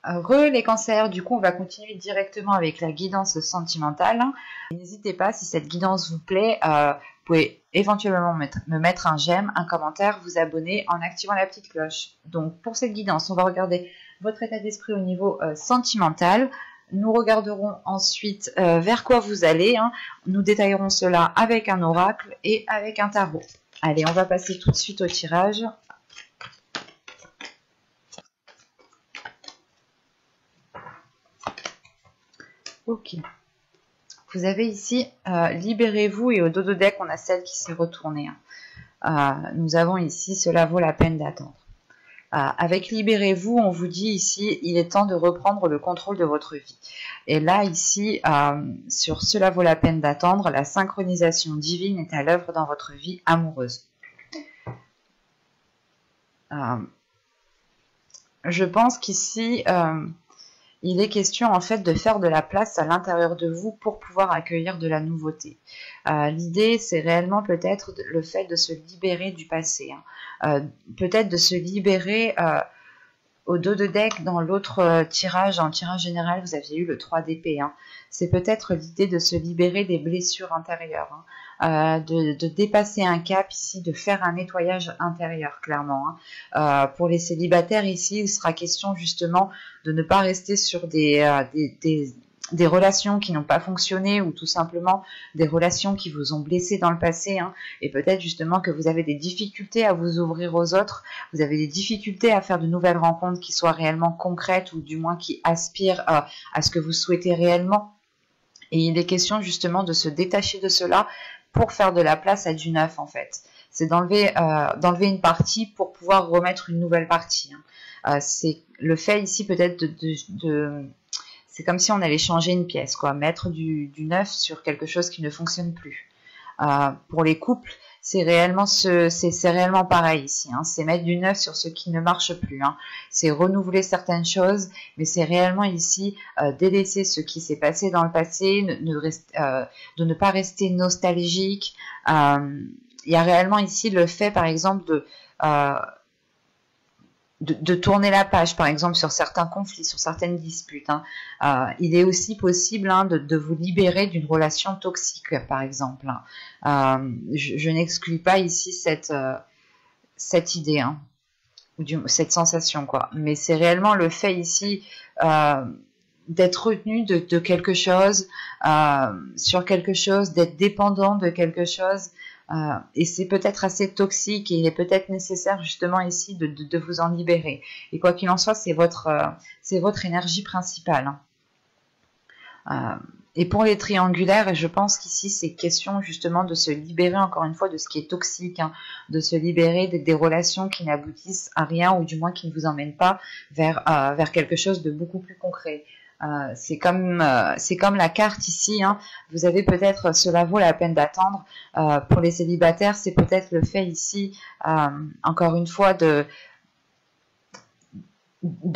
Les cancers, du coup, on va continuer directement avec la guidance sentimentale. N'hésitez pas, si cette guidance vous plaît, vous pouvez éventuellement me mettre un j'aime, un commentaire, vous abonner en activant la petite cloche. Donc, pour cette guidance, on va regarder votre état d'esprit au niveau sentimental. Nous regarderons ensuite vers quoi vous allez. Nous détaillerons cela avec un oracle et avec un tarot. Allez, on va passer tout de suite au tirage. Ok. Vous avez ici libérez-vous et au dos de deck, on a celle qui s'est retournée. Nous avons ici cela vaut la peine d'attendre. Avec libérez-vous, on vous dit ici il est temps de reprendre le contrôle de votre vie. Et là ici, sur cela vaut la peine d'attendre, la synchronisation divine est à l'œuvre dans votre vie amoureuse. Je pense qu'ici, il est question en fait de faire de la place à l'intérieur de vous pour pouvoir accueillir de la nouveauté. L'idée, c'est réellement peut-être le fait de se libérer du passé. Peut-être de se libérer au dos de deck dans l'autre tirage, en tirage général, vous aviez eu le 3 d'épée. C'est peut-être l'idée de se libérer des blessures intérieures, de dépasser un cap ici, de faire un nettoyage intérieur, clairement. Pour les célibataires ici, il sera question justement de ne pas rester sur des relations qui n'ont pas fonctionné ou tout simplement des relations qui vous ont blessé dans le passé, et peut-être justement que vous avez des difficultés à vous ouvrir aux autres, vous avez des difficultés à faire de nouvelles rencontres qui soient réellement concrètes ou du moins qui aspirent à ce que vous souhaitez réellement. Et il est question justement de se détacher de cela pour faire de la place à du neuf en fait. C'est d'enlever une partie pour pouvoir remettre une nouvelle partie. C'est le fait ici peut-être c'est comme si on allait changer une pièce, quoi, mettre du neuf sur quelque chose qui ne fonctionne plus. Pour les couples, c'est réellement pareil ici. C'est mettre du neuf sur ce qui ne marche plus. C'est renouveler certaines choses, mais c'est réellement ici délaisser ce qui s'est passé dans le passé, de ne pas rester nostalgique. Il y a réellement ici le fait, par exemple, de tourner la page, par exemple, sur certains conflits, sur certaines disputes. Il est aussi possible de vous libérer d'une relation toxique, par exemple. Je n'exclus pas ici cette idée, ou cette sensation, quoi. Mais c'est réellement le fait ici d'être retenu de quelque chose, sur quelque chose, d'être dépendant de quelque chose. Et c'est peut-être assez toxique et il est peut-être nécessaire justement ici de vous en libérer. Et quoi qu'il en soit, c'est votre énergie principale. Et pour les triangulaires, je pense qu'ici c'est question justement de se libérer encore une fois de ce qui est toxique, de se libérer des relations qui n'aboutissent à rien ou du moins qui ne vous emmènent pas vers quelque chose de beaucoup plus concret. C'est comme la carte ici, vous avez peut-être, cela vaut la peine d'attendre. Pour les célibataires, c'est peut-être le fait ici, encore une fois, de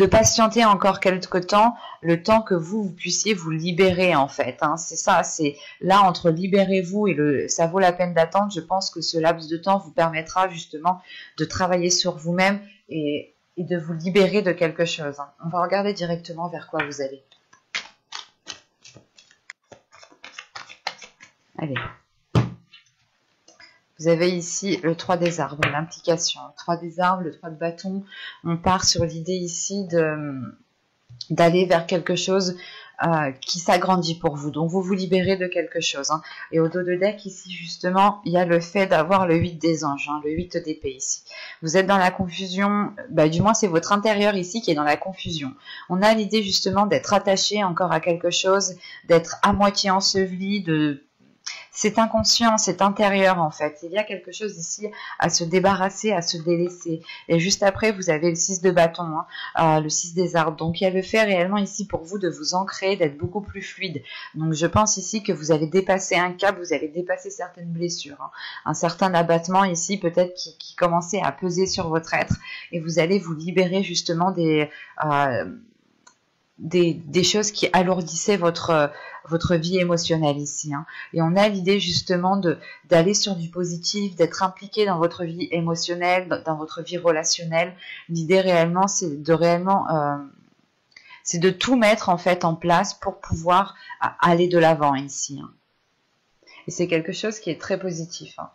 patienter encore quelque temps, le temps que vous puissiez vous libérer en fait. C'est ça, c'est là entre libérez-vous et ça vaut la peine d'attendre. Je pense que ce laps de temps vous permettra justement de travailler sur vous-même et de vous libérer de quelque chose. On va regarder directement vers quoi vous allez. Allez. Vous avez ici le 3 des arbres, l'implication. Le 3 des arbres, le 3 de bâton. On part sur l'idée ici d'aller vers quelque chose qui s'agrandit pour vous. Donc, vous vous libérez de quelque chose. Et au dos de deck, ici, justement, il y a le fait d'avoir le 8 des anges, le 8 d'épée ici. Vous êtes dans la confusion, du moins, c'est votre intérieur ici qui est dans la confusion. On a l'idée, justement, d'être attaché encore à quelque chose, d'être à moitié enseveli, c'est inconscient, c'est intérieur en fait. Il y a quelque chose ici à se débarrasser, à se délaisser. Et juste après, vous avez le 6 de bâton, le 6 des arbres. Donc il y a le fait réellement ici pour vous de vous ancrer, d'être beaucoup plus fluide. Donc je pense ici que vous allez dépasser un cap, vous allez dépasser certaines blessures. Un certain abattement ici peut-être qui commençait à peser sur votre être. Et vous allez vous libérer justement des choses qui alourdissaient votre vie émotionnelle ici. Et on a l'idée justement d'aller sur du positif, d'être impliqué dans votre vie émotionnelle, dans votre vie relationnelle. L'idée réellement, c'est de réellement C'est de tout mettre en fait en place pour pouvoir aller de l'avant ici. Hein. Et c'est quelque chose qui est très positif. Hein.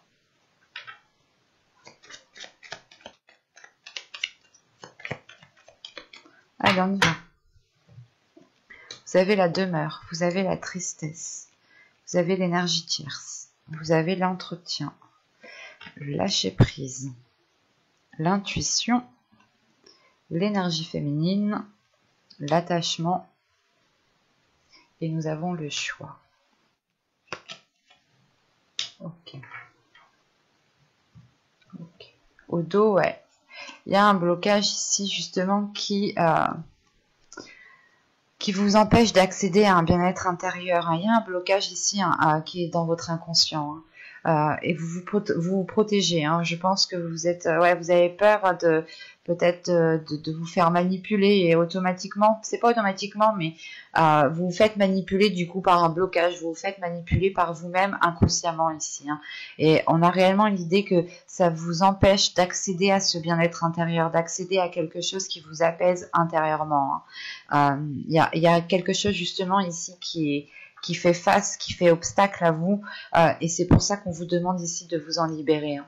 Allez, on y va. Vous avez la demeure, vous avez la tristesse, vous avez l'énergie tierce, vous avez l'entretien, le lâcher prise, l'intuition, l'énergie féminine, l'attachement, et nous avons le choix. Ok. Au dos, ouais. Il y a un blocage ici justement qui vous empêche d'accéder à un bien-être intérieur. Il y a un blocage ici qui est dans votre inconscient. Et vous vous protégez. Hein. Je pense que vous êtes, vous avez peur de peut-être de vous faire manipuler et automatiquement, c'est pas automatiquement, mais vous vous faites manipuler du coup par un blocage. Vous vous faites manipuler par vous-même inconsciemment ici. Hein. Et on a réellement l'idée que ça vous empêche d'accéder à ce bien-être intérieur, d'accéder à quelque chose qui vous apaise intérieurement. Hein. Il y a quelque chose justement ici qui fait face, qui fait obstacle à vous, et c'est pour ça qu'on vous demande ici de vous en libérer. Hein.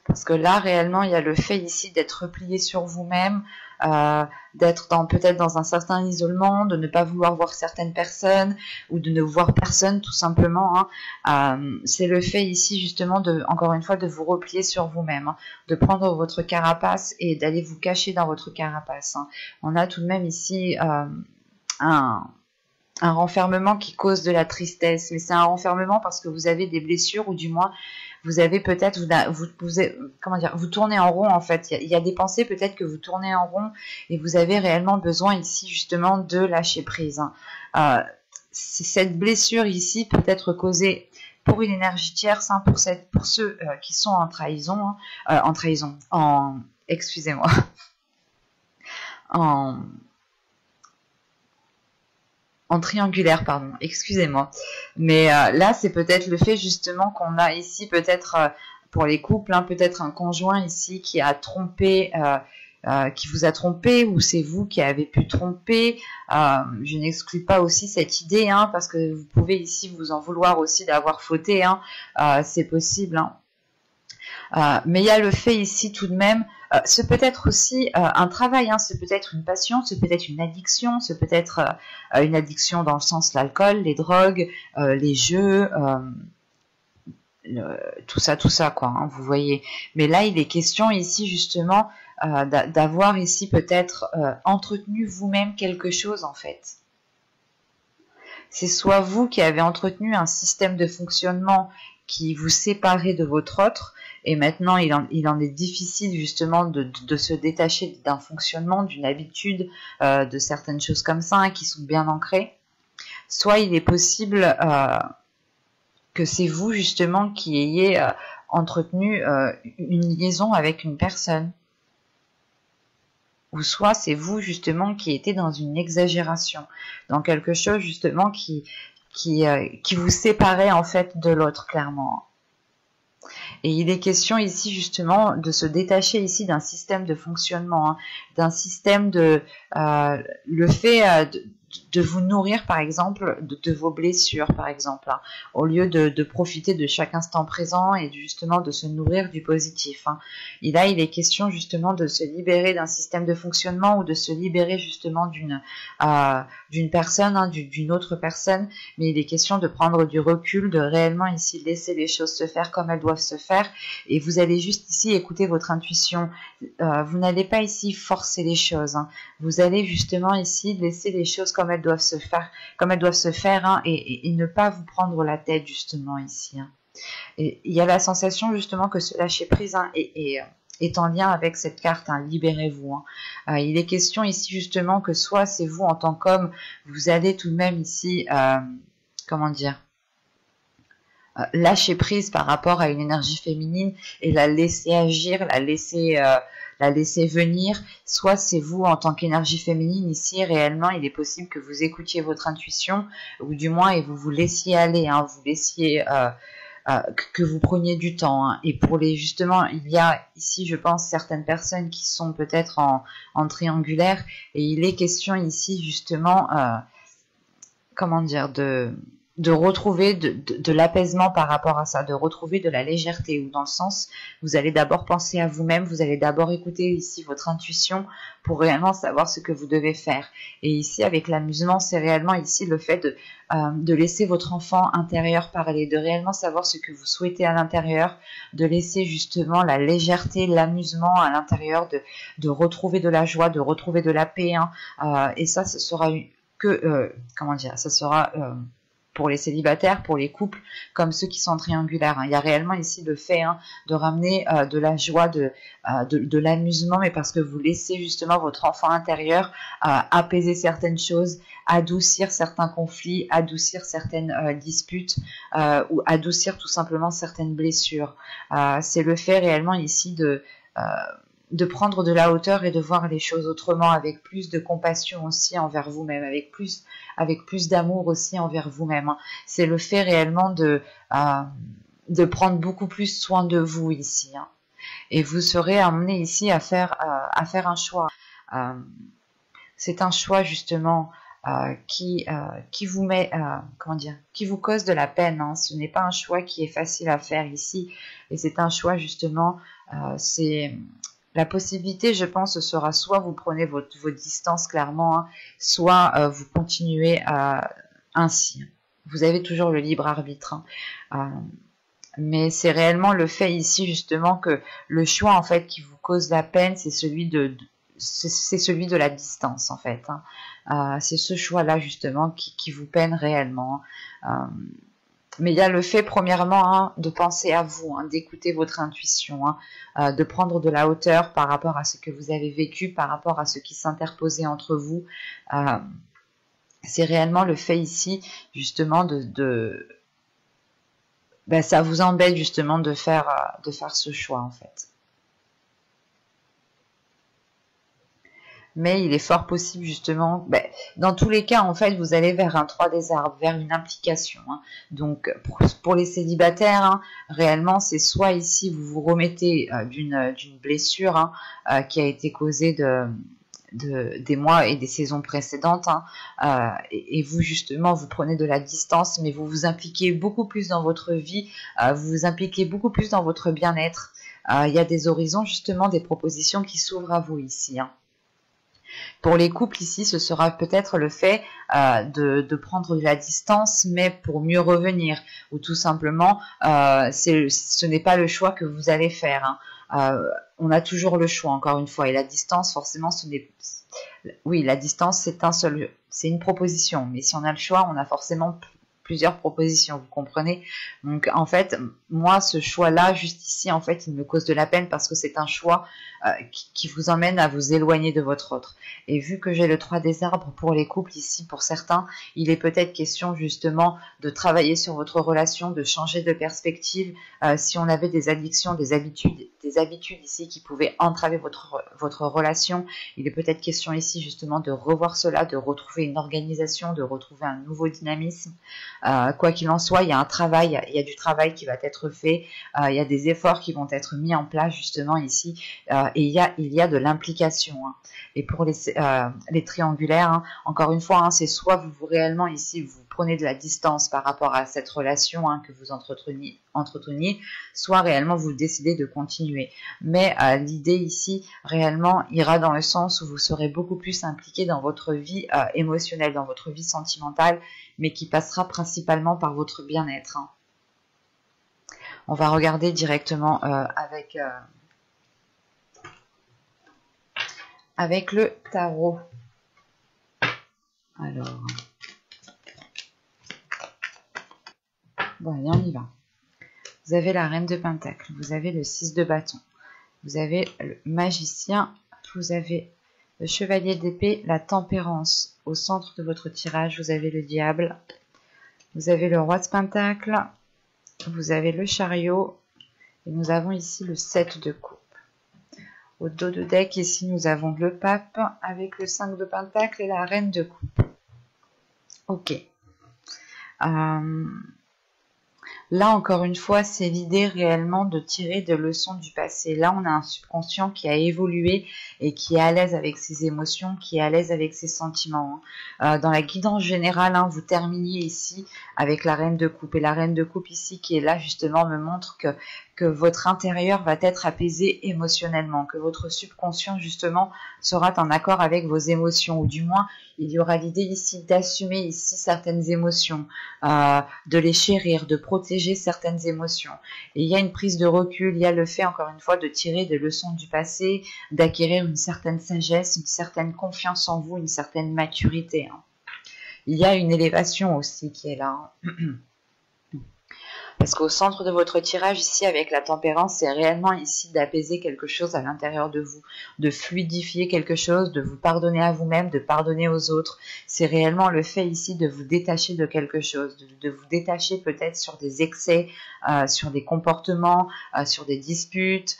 Parce que là, réellement, il y a le fait ici d'être replié sur vous-même, d'être peut-être dans un certain isolement, de ne pas vouloir voir certaines personnes, ou de ne voir personne tout simplement. Hein. C'est le fait ici justement, encore une fois, de vous replier sur vous-même, hein, de prendre votre carapace et d'aller vous cacher dans votre carapace. Hein. On a tout de même ici un renfermement qui cause de la tristesse, mais c'est un renfermement parce que vous avez des blessures, ou du moins vous avez peut-être, vous tournez en rond en fait. Il y a des pensées peut-être que vous tournez en rond et vous avez réellement besoin ici justement de lâcher prise. Hein. Cette blessure ici peut être causée pour une énergie tierce, hein, pour ceux qui sont en trahison, hein, excusez-moi, en triangulaire, pardon, excusez-moi. Mais là, c'est peut-être le fait justement qu'on a ici peut-être, pour les couples, hein, peut-être un conjoint ici qui a trompé, qui vous a trompé, ou c'est vous qui avez pu tromper. Je n'exclus pas aussi cette idée, hein, parce que vous pouvez ici vous en vouloir aussi d'avoir fauté, hein, c'est possible. Hein. Mais il y a le fait ici tout de même, ce peut être aussi un travail, hein, ce peut être une passion, ce peut être une addiction, ce peut être une addiction dans le sens l'alcool, les drogues, les jeux, tout ça quoi, hein, vous voyez. Mais là il est question ici justement d'avoir ici peut-être entretenu vous-même quelque chose en fait. C'est soit vous qui avez entretenu un système de fonctionnement qui vous séparait de votre autre, et maintenant il en est difficile justement de se détacher d'un fonctionnement, d'une habitude, de certaines choses comme ça, hein, qui sont bien ancrées. Soit il est possible que c'est vous justement qui ayez entretenu une liaison avec une personne. Ou soit c'est vous justement qui étiez dans une exagération, dans quelque chose justement qui vous séparait en fait de l'autre, clairement. Et il est question ici justement de se détacher ici d'un système de fonctionnement, hein, d'un système de le fait de vous nourrir par exemple de vos blessures par exemple, hein, au lieu de profiter de chaque instant présent et justement de se nourrir du positif. Hein. Et là il est question justement de se libérer d'un système de fonctionnement, ou de se libérer justement d'une personne, hein, d'une autre personne, mais il est question de prendre du recul, de réellement ici laisser les choses se faire comme elles doivent se faire, et vous allez juste ici écouter votre intuition. Vous n'allez pas ici forcer les choses, hein. Vous allez justement ici laisser les choses comme elles doivent se faire, hein, et ne pas vous prendre la tête justement ici. Hein. Et il y a la sensation justement que ce lâcher prise, hein, est en lien avec cette carte, hein, libérez-vous. Hein. Il est question ici justement que soit c'est vous en tant qu'homme, vous allez tout de même ici, lâcher prise par rapport à une énergie féminine et la laisser agir, la laisser venir, soit c'est vous en tant qu'énergie féminine ici, réellement il est possible que vous écoutiez votre intuition, ou du moins et vous vous laissiez aller, hein, vous laissiez que vous preniez du temps, hein. Et pour les justement, il y a ici, je pense, certaines personnes qui sont peut-être en triangulaire, et il est question ici justement, comment dire, de retrouver de l'apaisement par rapport à ça, de retrouver de la légèreté, ou dans le sens, vous allez d'abord penser à vous-même, vous allez d'abord écouter ici votre intuition pour réellement savoir ce que vous devez faire. Et ici, avec l'amusement, c'est réellement ici le fait de laisser votre enfant intérieur parler, de réellement savoir ce que vous souhaitez à l'intérieur, de laisser justement la légèreté, l'amusement à l'intérieur, de retrouver de la joie, de retrouver de la paix, hein. Et ça, ce sera comment dire, ça sera pour les célibataires, pour les couples, comme ceux qui sont triangulaires, hein. Il y a réellement ici le fait, hein, de ramener de la joie, de l'amusement, mais parce que vous laissez justement votre enfant intérieur apaiser certaines choses, adoucir certains conflits, adoucir certaines disputes, ou adoucir tout simplement certaines blessures. C'est le fait réellement ici de prendre de la hauteur et de voir les choses autrement, avec plus de compassion aussi envers vous-même, avec plus d'amour aussi envers vous-même, hein. C'est le fait réellement de prendre beaucoup plus soin de vous ici, hein. Et vous serez amené ici à faire un choix. Euh, c'est un choix justement qui vous met, comment dire, qui vous cause de la peine, hein. Ce n'est pas un choix qui est facile à faire ici, et c'est un choix justement, c'est la possibilité, je pense, sera soit vous prenez vos distances clairement, hein, soit vous continuez ainsi. Vous avez toujours le libre arbitre, hein. Mais c'est réellement le fait ici justement que le choix en fait qui vous cause la peine, c'est celui c'est celui de la distance en fait, hein. C'est ce choix-là justement qui vous peine réellement, hein. Mais il y a le fait, premièrement, hein, de penser à vous, hein, d'écouter votre intuition, hein, de prendre de la hauteur par rapport à ce que vous avez vécu, par rapport à ce qui s'interposait entre vous. C'est réellement le fait ici, justement, ben, ça vous embête justement de faire ce choix, en fait. Mais il est fort possible justement, ben, dans tous les cas en fait vous allez vers un 3 des arbres, vers une implication, hein. Donc pour les célibataires, hein, réellement c'est soit ici vous vous remettez d'une blessure, hein, qui a été causée des mois et des saisons précédentes, hein, et vous justement vous prenez de la distance, mais vous vous impliquez beaucoup plus dans votre vie, vous vous impliquez beaucoup plus dans votre bien-être. Il y a des horizons justement, des propositions qui s'ouvrent à vous ici, hein. Pour les couples ici, ce sera peut-être le fait de prendre de la distance, mais pour mieux revenir, ou tout simplement, ce n'est pas le choix que vous allez faire, hein. On a toujours le choix, encore une fois, et la distance, forcément, oui, la distance, c'est une proposition, mais si on a le choix, on a forcément plusieurs propositions, vous comprenez? Donc en fait, moi ce choix-là, juste ici, en fait, il me cause de la peine parce que c'est un choix qui vous emmène à vous éloigner de votre autre. Et vu que j'ai le 3 des arbres pour les couples ici, pour certains, il est peut-être question justement de travailler sur votre relation, de changer de perspective. Si on avait des addictions, des habitudes ici qui pouvaient entraver votre relation, il est peut-être question ici justement de revoir cela, de retrouver une organisation, de retrouver un nouveau dynamisme. Quoi qu'il en soit, il y a du travail qui va être fait, il y a des efforts qui vont être mis en place justement ici, et il y a de l'implication, hein. Et pour les triangulaires, hein, encore une fois, hein, c'est soit vous réellement ici vous prenez de la distance par rapport à cette relation, hein, que vous entreteniez, soit réellement vous décidez de continuer. Mais l'idée ici réellement ira dans le sens où vous serez beaucoup plus impliqué dans votre vie émotionnelle, dans votre vie sentimentale, mais qui passera principalement par votre bien-être, hein. On va regarder directement avec le tarot. Alors, bon, allez, on y va. Vous avez la reine de pentacle, vous avez le 6 de bâton, vous avez le magicien, vous avez le chevalier d'épée, la tempérance. Au centre de votre tirage, vous avez le diable, vous avez le roi de pentacle, vous avez le chariot, et nous avons ici le 7 de coupe. Au dos de deck, ici, nous avons le pape avec le 5 de pentacle et la reine de coupe. Ok. Là, encore une fois, c'est l'idée réellement de tirer des leçons du passé. Là, on a un subconscient qui a évolué et qui est à l'aise avec ses émotions, qui est à l'aise avec ses sentiments. Dans la guidance générale, hein, vous terminiez ici avec la reine de coupe. Et la reine de coupe ici, qui est là, justement, me montre que votre intérieur va être apaisé émotionnellement, que votre subconscient, justement, sera en accord avec vos émotions, ou du moins, il y aura l'idée ici d'assumer ici certaines émotions, de les chérir, de protéger certaines émotions. Et il y a une prise de recul, il y a le fait, encore une fois, de tirer des leçons du passé, d'acquérir une certaine sagesse, une certaine confiance en vous, une certaine maturité. Hein. Il y a une élévation aussi qui est là. Hein. Parce qu'au centre de votre tirage ici avec la tempérance, c'est réellement ici d'apaiser quelque chose à l'intérieur de vous, de fluidifier quelque chose, de vous pardonner à vous-même, de pardonner aux autres. C'est réellement le fait ici de vous détacher de quelque chose, de vous détacher peut-être sur des excès, sur des comportements, sur des disputes,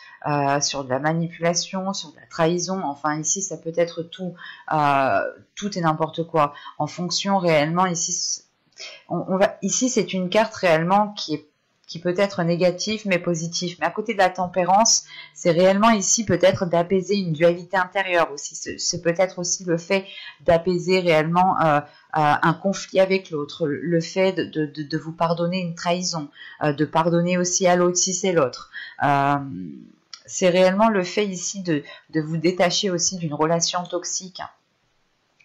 sur de la manipulation, sur de la trahison. Enfin ici ça peut être tout, tout et n'importe quoi. En fonction réellement ici, ici c'est une carte réellement qui peut être négatif mais positif. Mais à côté de la tempérance, c'est réellement ici peut-être d'apaiser une dualité intérieure aussi. C'est peut-être aussi le fait d'apaiser réellement un conflit avec l'autre, le fait de vous pardonner une trahison, de pardonner aussi à l'autre si c'est l'autre. C'est réellement le fait ici de vous détacher aussi d'une relation toxique.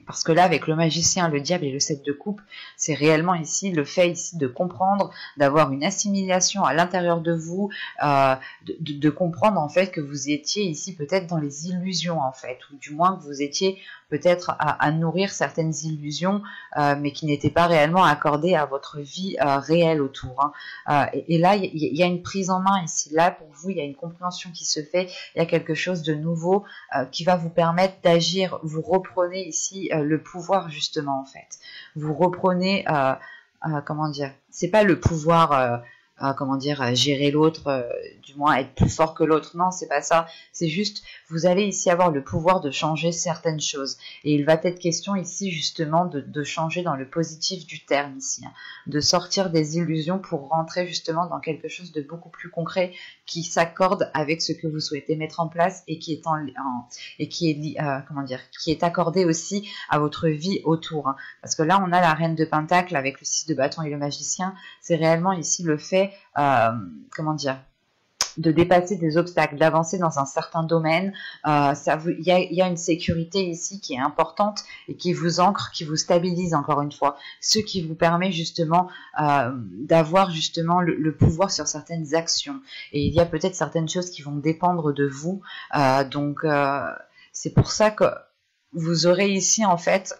Parce que là, avec le magicien, le diable et le 7 de coupe, c'est réellement ici le fait ici de comprendre, d'avoir une assimilation à l'intérieur de vous, de comprendre en fait que vous étiez ici peut-être dans les illusions en fait, ou du moins que vous étiez peut-être à nourrir certaines illusions, mais qui n'étaient pas réellement accordées à votre vie réelle autour. Hein. Et là, il y a une prise en main ici. Là, pour vous, il y a une compréhension qui se fait, il y a quelque chose de nouveau qui va vous permettre d'agir. Vous reprenez ici le pouvoir justement en fait. Vous reprenez, comment dire, c'est pas le pouvoir, comment dire, gérer l'autre, du moins être plus fort que l'autre. Non, c'est pas ça. C'est juste, vous allez ici avoir le pouvoir de changer certaines choses. Et il va être question ici justement de changer dans le positif du terme ici, hein, de sortir des illusions pour rentrer justement dans quelque chose de beaucoup plus concret qui s'accorde avec ce que vous souhaitez mettre en place et qui est et qui est comment dire, qui est accordé aussi à votre vie autour. Hein. Parce que là, on a la reine de Pentacle avec le 6 de bâton et le magicien. C'est réellement ici le fait, comment dire, de dépasser des obstacles, d'avancer dans un certain domaine. Il y a une sécurité ici qui est importante et qui vous ancre, qui vous stabilise encore une fois, ce qui vous permet justement d'avoir justement le pouvoir sur certaines actions. Et il y a peut-être certaines choses qui vont dépendre de vous. Donc c'est pour ça que vous aurez ici en fait...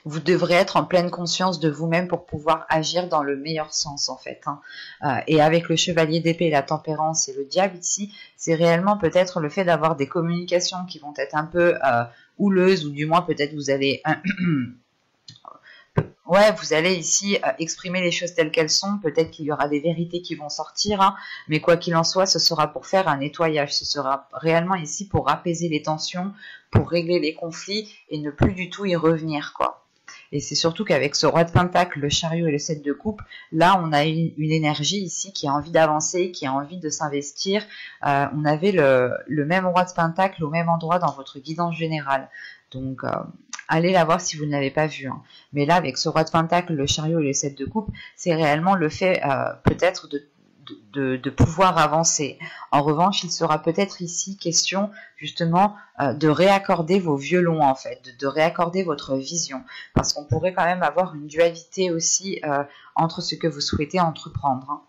vous devrez être en pleine conscience de vous-même pour pouvoir agir dans le meilleur sens en fait. Hein. Et avec le chevalier d'épée, la tempérance et le diable ici, c'est réellement peut-être le fait d'avoir des communications qui vont être un peu houleuses, ou du moins peut-être vous allez... ouais, vous allez ici exprimer les choses telles qu'elles sont, peut-être qu'il y aura des vérités qui vont sortir, hein, mais quoi qu'il en soit, ce sera pour faire un nettoyage, ce sera réellement ici pour apaiser les tensions, pour régler les conflits et ne plus du tout y revenir, quoi. Et c'est surtout qu'avec ce roi de pentacle, le chariot et le 7 de coupe, là on a une énergie ici qui a envie d'avancer, qui a envie de s'investir. On avait le même roi de pentacle au même endroit dans votre guidance générale. Donc allez la voir si vous ne l'avez pas vu. Hein. Mais là, avec ce roi de pentacle, le chariot et le 7 de coupe, c'est réellement le fait peut-être de pouvoir avancer. En revanche, il sera peut-être ici question justement de réaccorder vos violons en fait, de réaccorder votre vision, parce qu'on pourrait quand même avoir une dualité aussi entre ce que vous souhaitez entreprendre. Hein.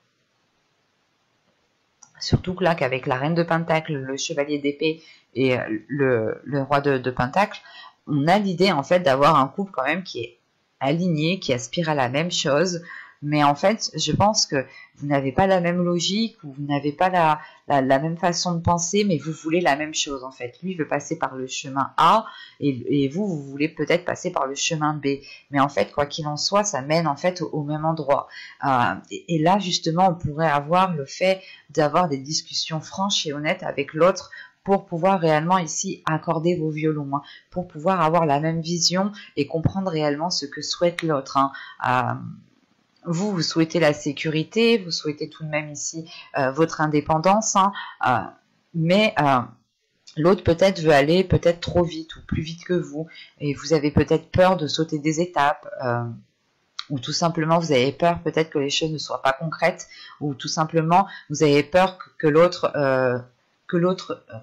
Surtout que là, qu'avec la reine de pentacle, le chevalier d'épée et le roi de pentacle, on a l'idée en fait d'avoir un couple quand même qui est aligné, qui aspire à la même chose, mais en fait, je pense que vous n'avez pas la même logique, ou vous n'avez pas la même façon de penser, mais vous voulez la même chose en fait. Lui veut passer par le chemin A, et vous voulez peut-être passer par le chemin B. Mais en fait, quoi qu'il en soit, ça mène en fait au même endroit. Et là, justement, on pourrait avoir le fait d'avoir des discussions franches et honnêtes avec l'autre, pour pouvoir réellement ici accorder vos violons, hein, pour pouvoir avoir la même vision et comprendre réellement ce que souhaite l'autre. Hein. vous souhaitez la sécurité, vous souhaitez tout de même ici votre indépendance, hein, mais l'autre peut-être veut aller peut-être trop vite ou plus vite que vous, et vous avez peut-être peur de sauter des étapes, ou tout simplement vous avez peur peut-être que les choses ne soient pas concrètes, ou tout simplement vous avez peur que l'autre,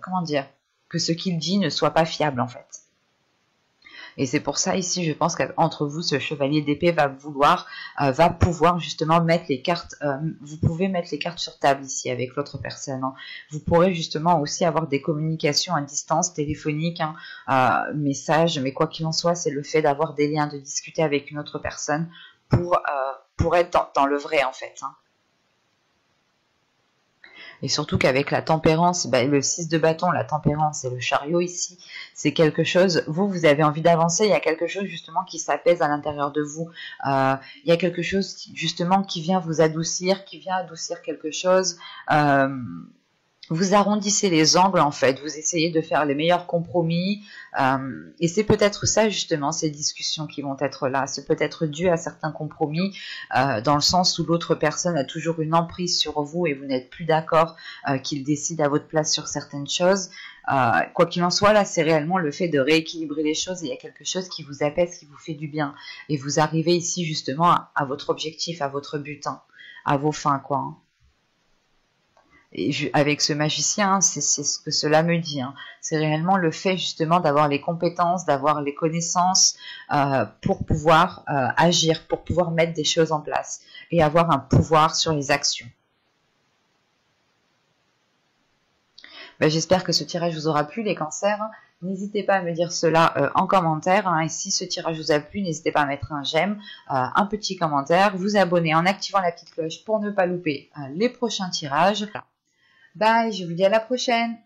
comment dire, que ce qu'il dit ne soit pas fiable en fait. Et c'est pour ça ici, je pense qu'entre vous, ce chevalier d'épée va pouvoir justement mettre les cartes. Vous pouvez mettre les cartes sur table ici avec l'autre personne, hein. Vous pourrez justement aussi avoir des communications à distance, téléphoniques, hein, messages, mais quoi qu'il en soit, c'est le fait d'avoir des liens, de discuter avec une autre personne pour être dans le vrai en fait, hein. Et surtout qu'avec la tempérance, le 6 de bâton, la tempérance et le chariot ici, c'est quelque chose, vous avez envie d'avancer, il y a quelque chose justement qui s'apaise à l'intérieur de vous. Il y a quelque chose justement qui vient vous adoucir, qui vient adoucir quelque chose. Vous arrondissez les angles en fait, vous essayez de faire les meilleurs compromis, et c'est peut-être ça justement, ces discussions qui vont être là, c'est peut-être dû à certains compromis, dans le sens où l'autre personne a toujours une emprise sur vous et vous n'êtes plus d'accord qu'il décide à votre place sur certaines choses. Quoi qu'il en soit, là c'est réellement le fait de rééquilibrer les choses, et il y a quelque chose qui vous apaise, qui vous fait du bien, et vous arrivez ici justement à votre objectif, à votre but, hein, à vos fins quoi, hein. Et avec ce magicien, c'est ce que cela me dit, hein. C'est réellement le fait justement d'avoir les compétences, d'avoir les connaissances pour pouvoir agir, pour pouvoir mettre des choses en place et avoir un pouvoir sur les actions. J'espère que ce tirage vous aura plu les cancers. N'hésitez pas à me dire cela en commentaire, hein. Et si ce tirage vous a plu, n'hésitez pas à mettre un j'aime, un petit commentaire, vous abonner en activant la petite cloche pour ne pas louper les prochains tirages. Bye, je vous dis à la prochaine.